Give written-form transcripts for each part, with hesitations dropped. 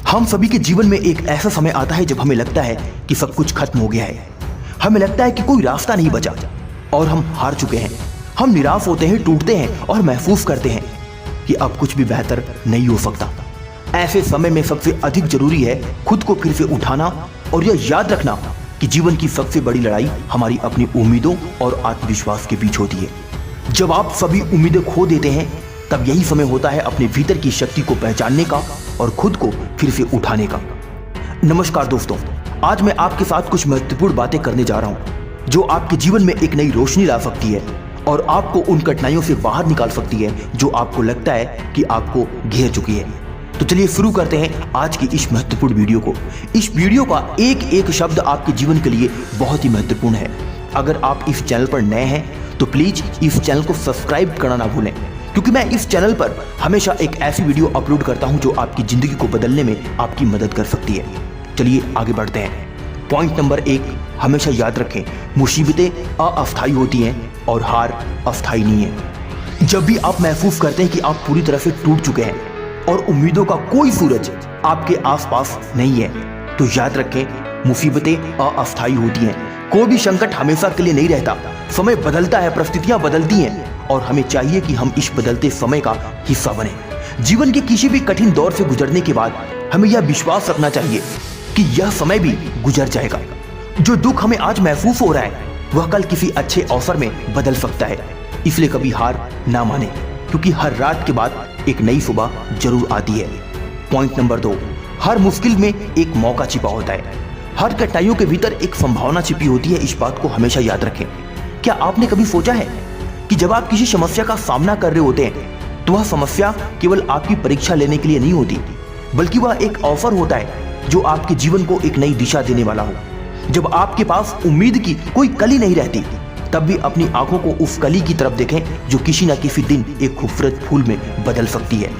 हम सभी के जीवन में एक ऐसा समय आता है जब हमें लगता है कि सब कुछ खत्म हो गया है। हमें लगता है कि कोई रास्ता नहीं बचा और हम हार चुके हैं। हम निराश होते हैं, टूटते हैं और महसूस करते हैं कि अब कुछ भी बेहतर नहीं हो सकता। ऐसे समय में सबसे अधिक जरूरी है खुद को फिर से उठाना और यह याद रखना कि जीवन की सबसे बड़ी लड़ाई हमारी अपनी उम्मीदों और आत्मविश्वास के बीच होती है। जब आप सभी उम्मीदें खो देते हैं तब यही समय होता है अपने भीतर की शक्ति को पहचानने का और खुद को फिर से उठाने का। नमस्कार दोस्तों, आज मैं आपके साथ कुछ महत्वपूर्ण बातें करने जा रहा हूं जो आपके जीवन में एक नई रोशनी ला सकती है और आपको उन कठिनाइयों से बाहर निकाल सकती है जो आपको लगता है कि आपको घेर चुकी है। तो चलिए शुरू करते हैं आज की इस महत्वपूर्ण वीडियो को। इस वीडियो का एक एक शब्द आपके जीवन के लिए बहुत ही महत्वपूर्ण है। अगर आप इस चैनल पर नए हैं तो प्लीज इस चैनल को सब्सक्राइब करना ना भूलें, क्योंकि मैं इस चैनल पर हमेशा एक ऐसी वीडियो अपलोड करता हूं जो आपकी जिंदगी को बदलने में आपकी मदद कर सकती है। चलिए आगे बढ़ते हैं। पॉइंट नंबर 1, हमेशा याद रखें, मुसीबतें अस्थायी होती हैं और हार अस्थायी नहीं है। जब भी आप महसूस करते हैं कि आप पूरी तरह से टूट चुके हैं और उम्मीदों का कोई सूरज आपके आसपास नहीं है, तो याद रखें, मुसीबतें अस्थायी होती हैं। कोई भी संकट हमेशा के लिए नहीं रहता। समय बदलता है, परिस्थितियां बदलती हैं और हमें चाहिए कि हम इस बदलते समय का हिस्सा बने। जीवन के किसी भी कठिन दौर से गुजरने के बाद हमें यह विश्वास रखना चाहिए कि यह समय भी गुजर जाएगा। जो दुख हमें आज महसूस हो रहा है वह कल किसी अच्छे अवसर में बदल सकता है। इसलिए कभी हार ना माने, क्योंकि हर रात के बाद एक नई सुबह जरूर आती है। पॉइंट नंबर 2, हर मुश्किल में एक मौका छिपा होता है। हर कठिनाइयों के भीतर एक संभावना छिपी होती है। इस बात को हमेशा याद रखें। क्या आपने कभी सोचा है कि जब आप किसी समस्या का सामना कर रहे होते हैं तो वह समस्या केवल आपकी परीक्षा लेने के लिए नहीं होती, बल्कि वह एक अवसर होता है जो आपके जीवन को एक नई दिशा देने वाला हो। जब आपके पास उम्मीद की कोई कली नहीं रहती, तब भी अपनी आंखों को उस कली की तरफ देखें जो किसी न किसी दिन एक खूबसूरत फूल में बदल सकती है।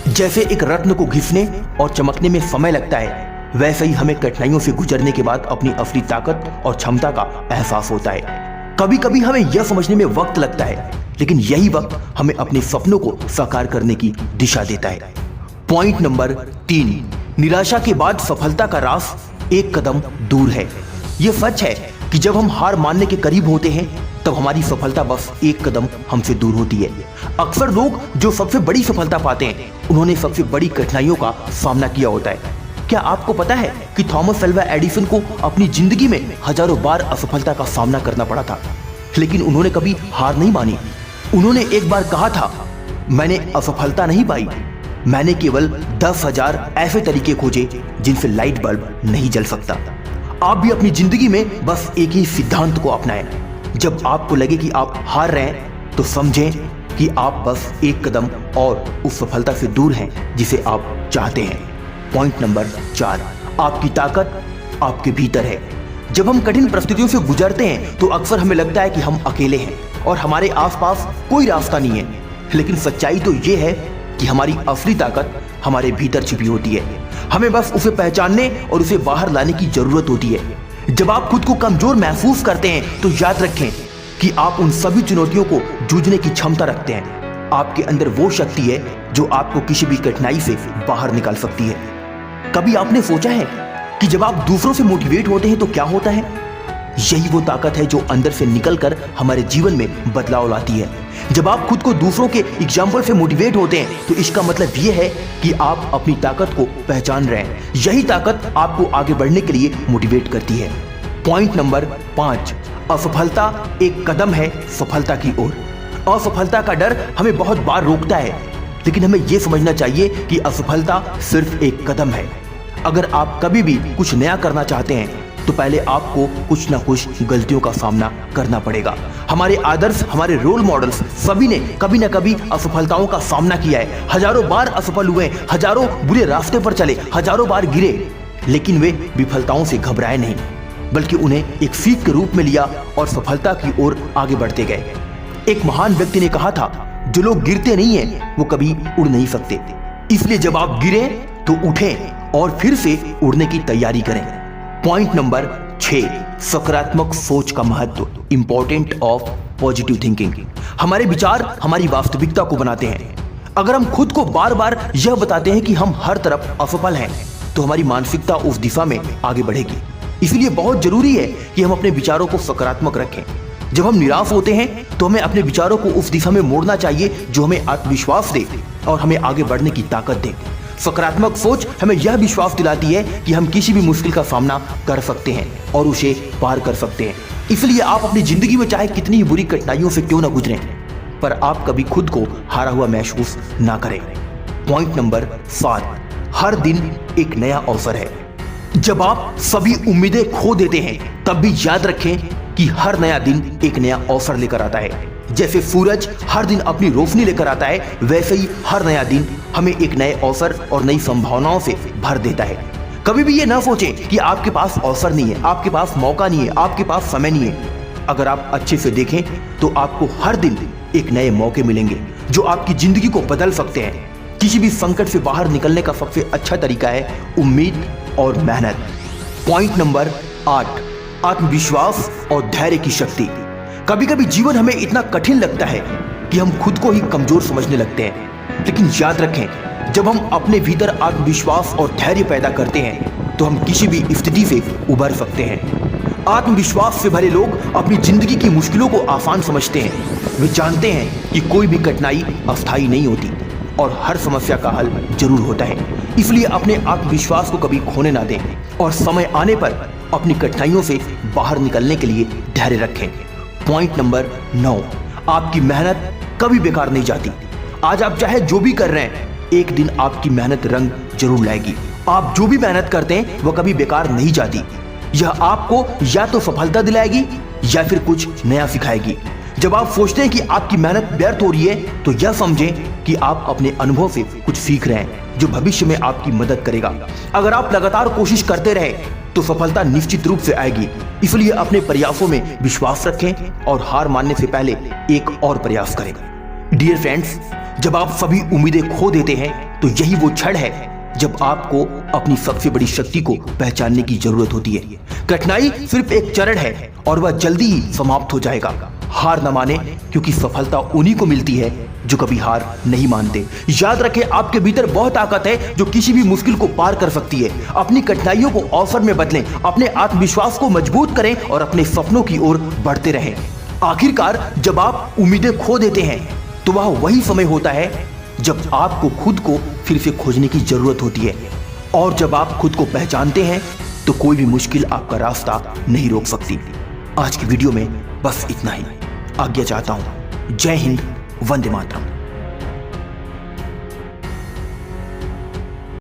जैसे एक रत्न को घिसने और चमकने में समय लगता है, वैसे ही हमें कठिनाइयों से गुजरने के बाद अपनी असली ताकत और क्षमता का एहसास होता है। कभी कभी हमें यह समझने में वक्त लगता है, लेकिन यही वक्त हमें अपने सपनों को साकार करने की दिशा देता है। पॉइंट नंबर 3, निराशा के बाद सफलता का राज एक कदम दूर है। यह सच है कि जब हम हार मानने के करीब होते हैं तब हमारी सफलता बस एक कदम हमसे दूर होती है। अक्सर लोग जो सबसे बड़ी सफलता पाते हैं उन्होंने सबसे बड़ी कठिनाइयों का सामना किया होता है। क्या आपको पता है कि थॉमस अल्वा एडिसन को अपनी जिंदगी में हजारों बार असफलता का सामना करना पड़ा था, लेकिन उन्होंने कभी हार नहीं मानी। उन्होंने एक बार कहा था, मैंने असफलता नहीं पाई, मैंने केवल 10,000 ऐसे तरीके खोजे जिनसे लाइट बल्ब नहीं जल सकता। आप भी अपनी जिंदगी में बस एक ही सिद्धांत को अपनाएं। जब आपको लगे कि आप हार रहे हैं तो समझें कि आप बस एक कदम और उस सफलता से दूर हैं जिसे आप चाहते हैं। पॉइंट नंबर 4, आपकी ताकत आपके भीतर है। जब हम कठिन परिस्थितियों से गुजरते हैं तो अक्सर हमें लगता है कि हम अकेले हैं और हमारे आसपास कोई रास्ता नहीं है, लेकिन सच्चाई तो ये है कि हमारी असली ताकत हमारे भीतर छिपी होती है। हमें बस उसे पहचानने और उसे बाहर लाने की जरूरत होती है। जब आप खुद को कमजोर महसूस करते हैं तो याद रखें कि आप उन सभी चुनौतियों को जूझने की क्षमता रखते हैं। आपके अंदर वो शक्ति है जो आपको किसी भी कठिनाई से बाहर निकाल सकती है। कभी आपने सोचा है कि जब आप दूसरों से मोटिवेट होते हैं तो क्या होता है? यही वो ताकत है जो अंदर से निकलकर हमारे जीवन में बदलाव लाती है। जब आप खुद को दूसरों के एग्जाम्पल से मोटिवेट होते हैं तो इसका मतलब ये है कि आप अपनी ताकत को पहचान रहे हैं। यही ताकत आपको आगे बढ़ने के लिए मोटिवेट करती है। पॉइंट नंबर 5, असफलता एक कदम है सफलता की ओर। असफलता का डर हमें बहुत बार रोकता है, लेकिन हमें यह समझना चाहिए कि असफलता सिर्फ एक कदम है। अगर आप कभी भी कुछ नया करना चाहते हैं तो पहले आपको कुछ ना कुछ गलतियों का सामना करना पड़ेगा। हमारे आदर्श, हमारे रोल मॉडल्स सभी ने कभी ना कभी असफलताओं का सामना किया है। हजारों बार असफल हुए, हजारों बुरे रास्ते पर चले, हजारों बार गिरे, लेकिन वे विफलताओं से घबराए नहीं, बल्कि उन्हें एक सीख के रूप में लिया और सफलता की ओर आगे बढ़ते गए। एक महान व्यक्ति ने कहा था, जो लोग गिरते नहीं हैं वो कभी उड़ नहीं सकते। इसलिए जब आप गिरे तो उठें और फिर से उड़ने की तैयारी करें। पॉइंट नंबर 6, सकारात्मक सोच का महत्व, इंपॉर्टेंट ऑफ पॉजिटिव थिंकिंग। हमारे विचार हमारी वास्तविकता को बनाते हैं। अगर हम खुद को बार बार यह बताते हैं कि हम हर तरफ असफल हैं तो हमारी मानसिकता उस दिशा में आगे बढ़ेगी। इसलिए बहुत जरूरी है कि हम अपने विचारों को सकारात्मक रखें। जब हम निराश होते हैं तो हमें अपने विचारों को उस दिशा में मोड़ना चाहिए जो हमें आत्मविश्वास दे और हमें आगे बढ़ने की ताकत दे। सकारात्मक सोच हमें यह विश्वास दिलाती है कि हम किसी भी मुश्किल का सामना कर सकते हैं और उसे पार कर सकते हैं। इसलिए आप अपनी जिंदगी में चाहे कितनी ही बुरी कठिनाइयों से क्यों न गुजरें, पर आप कभी खुद को हारा हुआ महसूस ना करें। पॉइंट नंबर 7, हर दिन एक नया अवसर है। जब आप सभी उम्मीदें खो देते हैं तब भी याद रखें कि हर नया दिन एक नया अवसर लेकर आता है। जैसे सूरज हर दिन अपनी रोशनी लेकर आता है, वैसे ही हर नया दिन हमें एक नए अवसर और नई संभावनाओं से भर देता है। कभी भी ये ना सोचें कि आपके पास अवसर नहीं है, आपके पास मौका नहीं है, आपके पास समय नहीं है। अगर आप अच्छे से देखें तो आपको हर दिन एक नए मौके मिलेंगे जो आपकी जिंदगी को बदल सकते हैं। किसी भी संकट से बाहर निकलने का सबसे अच्छा तरीका है उम्मीद और मेहनत। पॉइंट नंबर 8, आत्मविश्वास और धैर्य की शक्ति। कभी कभी जीवन हमें इतना कठिन लगता है कि हम खुद को ही कमजोर समझने लगते हैं, लेकिन याद रखें जब हम अपने भीतर आत्मविश्वास और धैर्य पैदा करते हैं तो हम किसी भी स्थिति से उबर सकते हैं। आत्मविश्वास से भरे लोग अपनी जिंदगी की मुश्किलों को आसान समझते हैं। वे जानते हैं कि कोई भी कठिनाई अस्थायी नहीं होती और हर समस्या का हल जरूर होता है। इसलिए अपने आत्मविश्वास को कभी खोने ना दें और समय आने पर अपनी कठिनाइयों से बाहर निकलने के लिए धैर्य रखें। पॉइंट नंबर 9, आपकी मेहनत कभी बेकार नहीं जाती। आज आप चाहे जो भी कर रहे हैं, एक दिन आपकी मेहनत रंग जरूर लाएगी। आप जो भी मेहनत करते हैं वह कभी बेकार नहीं जाती। यह आपको या तो सफलता दिलाएगी या फिर कुछ नया सिखाएगी। जब आप सोचते हैं कि आपकी मेहनत व्यर्थ हो रही है तो यह समझें कि आप अपने अनुभव से कुछ सीख रहे हैं जो भविष्य में आपकी मदद करेगा। अगर आप लगातार कोशिश करते रहे तो सफलता निश्चित रूप से आएगी। इसलिए अपने प्रयासों में विश्वास रखें और हार मानने से पहले एक और प्रयास करें। डियर फ्रेंड्स, जब आप सभी उम्मीदें खो देते हैं तो यही वो क्षण है जब आपको अपनी सबसे बड़ी शक्ति को पहचानने की जरूरत होती है। कठिनाई सिर्फ एक चरण है और वह जल्दी ही समाप्त हो जाएगा। हार न माने, क्योंकि सफलता उन्हीं को मिलती है जो कभी हार नहीं मानते। याद रखें, आपके भीतर बहुत ताकत है जो किसी भी मुश्किल को पार कर सकती है। अपनी कठिनाइयों को अवसर में बदलें, अपने आत्मविश्वास को मजबूत करें और अपने सपनों की ओर बढ़ते रहें। आखिरकार जब आप उम्मीदें खो देते हैं तो वह वही समय होता है जब आपको खुद को फिर से खोजने की जरूरत होती है। और जब आप खुद को पहचानते हैं तो कोई भी मुश्किल आपका रास्ता नहीं रोक सकती। आज की वीडियो में बस इतना ही। आज्ञा चाहता हूं। जय हिंद, वंदे मातरम।